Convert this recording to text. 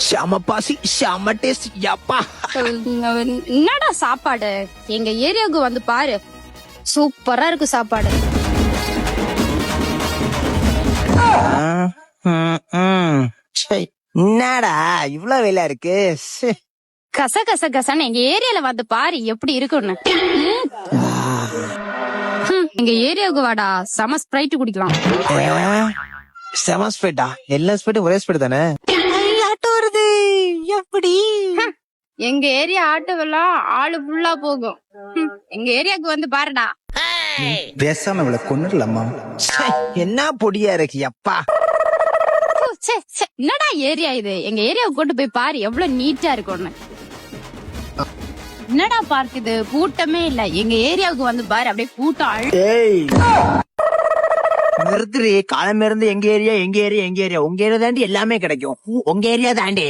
செம பாசி செம டேஸ்ட் யப்பா. என்னடா சாப்பாடு? எங்க ஏரியாவுக்கு வந்து பாரு, சூப்பரா இருக்கு சாப்பாடு. என்னடா இவ்வளவு வெயிலா இருக்கு? கச கச கசன்னு எங்க ஏரியால வந்து பாரு எப்படி இருக்குன்னு. எங்க ஏரியாவுக்கு வாடா, செம ஸ்ப்ரைட் குடிக்கலாம். செம ஸ்பீடா? எல்லா ஸ்பீடும் ஒரே ஸ்பீடு தானே? ஆட்டோ வருது எப்படி? எங்க ஏரியா ஆட்டோவெல்லாம் ஆளு ஃபுல்லா போகும். எங்க ஏரியாவுக்கு வந்து பாருடா. பேசாம இவளை கொன்னுடலாமா? என்ன பொடியா இருக்கு யப்பா. என்னடா ஏரியா இது? எங்க ஏரியாவுக்கு கொண்டு போய் பாரு எவ்வளவு நீட்டா இருக்கும்னு. என்னடா பார்க் இது? கூட்டமே இல்ல. எங்க ஏரியாவுக்கு வந்து பாரு, அப்படியே கூட்டம். நிறுத்துறி. காலமே இருந்து எங்க ஏரியா எங்க ஏரியா எங்க ஏரியா. உங்க ஏரியா தாண்டி எல்லாமே கிடைக்கும். உங்க ஏரியா தாண்டி